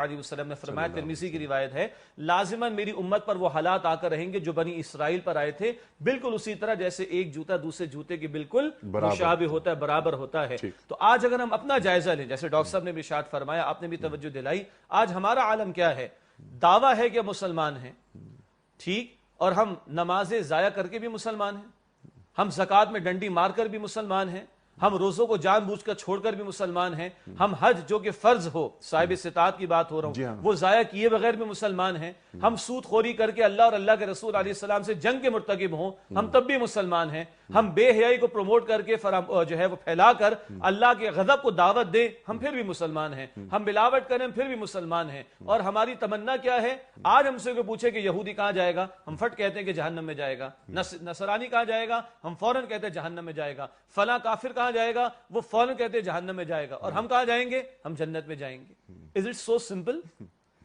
علیہ وسلم نے فرمایا، ترمذی کی روایت ہے، لازماً میری امت پر وہ حالات آ کر رہیں گے جو بنی اسرائیل پر آئے تھے، بالکل اسی طرح جیسے ایک جوتا دوسرے جوتے کی بالکل مشابہ ہوتا ہے، برابر ہوتا ہے۔ تو آج اگر ہم اپنا جائزہ لیں، جیسے ڈاکٹر صاحب نے بھی ارشاد فرمایا، آپ نے بھی توجہ دلائی، آج ہمارا عالم کیا ہے؟ دعویٰ ہے کہ مسلمان ہیں، ٹھیک، اور ہم نمازیں ضائع کر کے بھی مسلمان ہیں، ہم زکوٰۃ میں ڈنڈی مار کر بھی مسلمان ہیں، ہم روزوں کو جان بوجھ کر چھوڑ کر بھی مسلمان ہیں، ہم حج جو کہ فرض ہو، صاحب استطاعت کی بات ہو رہا ہوں، وہ ضائع کیے بغیر بھی مسلمان ہیں، ہم سود خوری کر کے اللہ اور اللہ کے رسول علیہ السلام سے جنگ کے مرتکب ہوں، ہم تب بھی مسلمان ہیں، ہم بے حیائی کو پروموٹ کر کے جو ہے وہ پھیلا کر اللہ کے غضب کو دعوت دیں، ہم پھر بھی مسلمان ہیں، ہم ملاوٹ کریں پھر بھی مسلمان ہیں۔ اور ہماری تمنا کیا ہے؟ آج ہم سے کوئی پوچھے کہ یہودی کہاں جائے گا، ہم فٹ کہتے ہیں کہ جہنم میں جائے گا، نصرانی کہاں جائے گا، ہم فوراً کہتے ہیں جہنم میں جائے گا، فلاں کافر کہاں جائے گا، وہ فوراً کہتے ہیں جہنم میں جائے گا، اور ہم کہاں جائیں گے؟ ہم جنت میں جائیں گے۔ Is it so simple؟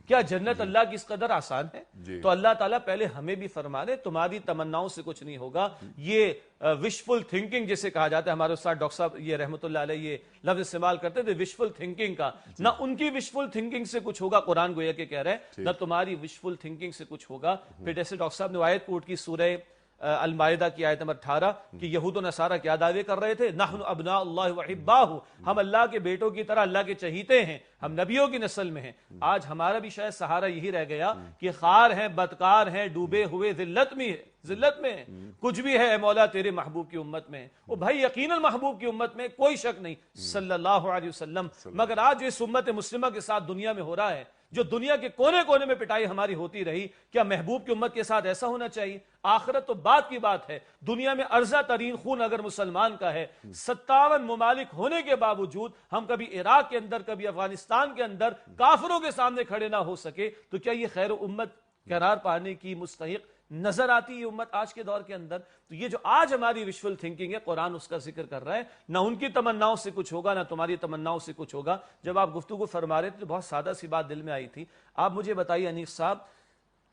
کیا جنت اللہ کی اس قدر آسان ہے؟ تو اللہ تعالیٰ پہلے ہمیں بھی فرما دے تمہاری تمناؤں سے کچھ نہیں ہوگا۔ یہ وشفل تھنکنگ جسے کہا جاتا ہے، ہمارے استاد ڈاکٹر صاحب یہ رحمۃ اللہ علیہ یہ لفظ استعمال کرتے تھے وشفل تھنکنگ کا، نہ ان کی وشفل تھنکنگ سے کچھ ہوگا، قرآن گویا کہ کہہ رہے ہیں، نہ تمہاری وشفل تھنکنگ سے کچھ ہوگا۔ پھر جیسے ڈاکٹر صاحب نے آیت کوٹ کی سورہ المائدہ کی آیت نمبر 18 کہ یہود و نصارہ کیا دعوے کر رہے تھے، نحن ابناء اللہ وحباہ، ہم اللہ کے بیٹوں کی طرح اللہ کے چہیتے ہیں، ہم نبیوں کی نسل میں ہیں۔ آج ہمارا بھی شاید سہارا یہی رہ گیا کہ خار ہیں، بدکار ہیں، ڈوبے ہوئے ذلت میں ہیں، کچھ بھی ہے اے مولا تیرے محبوب کی امت میں، وہ بھائی یقیناً محبوب کی امت میں کوئی شک نہیں صلی اللہ علیہ وسلم، مگر آج جو اس امت مسلمہ کے ساتھ دنیا میں ہو رہا ہے، جو دنیا کے کونے کونے میں پٹائی ہماری ہوتی رہی، کیا محبوب کی امت کے ساتھ ایسا ہونا چاہیے؟ آخرت تو بات کی بات ہے، دنیا میں ارزہ ترین خون اگر مسلمان کا ہے، 57 ممالک ہونے کے باوجود ہم کبھی عراق کے اندر کبھی افغانستان کے اندر کافروں کے سامنے کھڑے نہ ہو سکے، تو کیا یہ خیر امت قرار پانے کی مستحق نظر آتی ہے امت آج کے دور کے اندر؟ تو یہ جو آج ہماری وشفل تھنکنگ ہے، قرآن اس کا ذکر کر رہا ہے، نہ ان کی تمناؤں سے کچھ ہوگا، نہ تمہاری تمناؤں سے کچھ ہوگا۔ جب آپ گفتگو فرما رہے تھے تو بہت سادہ سی بات دل میں آئی تھی، آپ مجھے بتائیے انیس صاحب،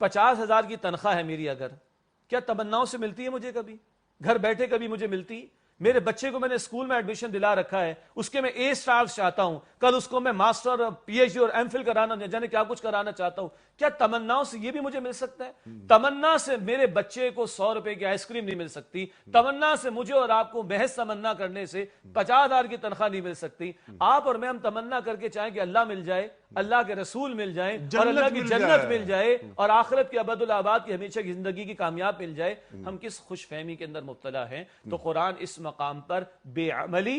50,000 کی تنخواہ ہے میری، اگر کیا تمناؤں سے ملتی ہے مجھے؟ کبھی گھر بیٹھے کبھی مجھے ملتی؟ میرے بچے کو میں نے اسکول میں ایڈمیشن دلا رکھا ہے، اس کے میں اے سٹارز چاہتا ہوں، کل اس کو میں ماسٹر اور پی ایچ ڈی اور ایم فل کرانا، نہ جانے کیا کچھ کرانا چاہتا ہوں، کیا تمناؤں سے یہ بھی مجھے مل سکتا ہے؟ تمنا سے میرے بچے کو 100 روپے کی آئس کریم نہیں مل سکتی، تمنا سے مجھے اور آپ کو محض تمنا کرنے سے 50,000 کی تنخواہ نہیں مل سکتی۔ آپ اور میں ہم تمنا کر کے چاہیں کہ اللہ مل جائے، اللہ کے رسول مل جائیں، اور اللہ کی جنت مل جائے، اور آخرت کی ابد الآباد کی ہمیشہ کی زندگی کی کامیاب مل جائے، ہم کس خوش فہمی کے اندر مبتلا ہیں؟ تو قرآن اس مقام پر بے عملی،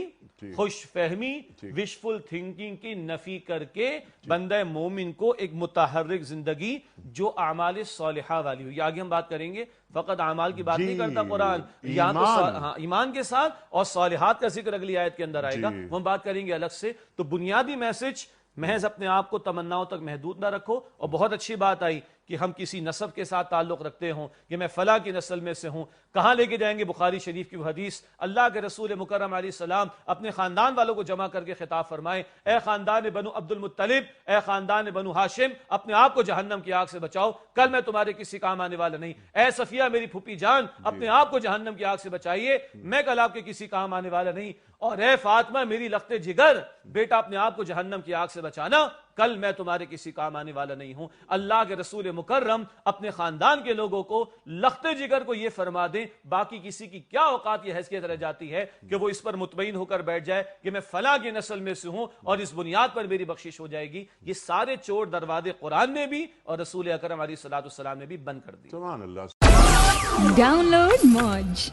خوش فہمی، وشفل تھنکنگ کی نفی کر کے بندہ مومن کو ایک متحرک زندگی جو اعمال صالحہ والی ہو، یہ آگے ہم بات کریں گے، فقط اعمال کی بات نہیں کرتا قرآن، یہاں تو ایمان کے ساتھ اور صالحات کا ذکر اگلی آیت کے اندر آئے گا، وہ ہم بات کریں گے الگ سے۔ تو بنیادی میسج، محض اپنے آپ کو تمناؤں تک محدود نہ رکھو، اور بہت اچھی بات آئی کہ ہم کسی نسب کے ساتھ تعلق رکھتے ہوں کہ میں فلاں کی نسل میں سے ہوں، کہاں لے کے جائیں گے؟ بخاری شریف کی وہ حدیث، اللہ کے رسول مکرم علیہ السلام اپنے خاندان والوں کو جمع کر کے خطاب فرمائے، اے خاندان بنو عبد المطلب، اے خاندان بنو ہاشم، اپنے آپ کو جہنم کی آگ سے بچاؤ، کل میں تمہارے کسی کام آنے والا نہیں۔ اے صفیہ میری پھوپھی جان، اپنے آپ کو جہنم کی آگ سے بچائیے، میں کل آپ کے کسی کام آنے والا نہیں۔ اور اے فاطمہ میری لخت جگر، بیٹا اپنے آپ کو جہنم کی آگ سے بچانا، کل میں تمہارے کسی کام آنے والا نہیں ہوں۔ اللہ کے رسول مکرم اپنے خاندان کے لوگوں کو، لخت جگر کو یہ فرما دیں، باقی کسی کی کیا اوقات یہ حیثیت رہ جاتی ہے کہ وہ اس پر مطمئن ہو کر بیٹھ جائے کہ میں فلاں کی نسل میں سے ہوں اور اس بنیاد پر میری بخشش ہو جائے گی۔ یہ سارے چور دروازے قرآن نے بھی اور رسول اکرم علیہ الصلوۃ والسلام نے بھی بند کر دی۔ ڈاؤن لوڈ موج۔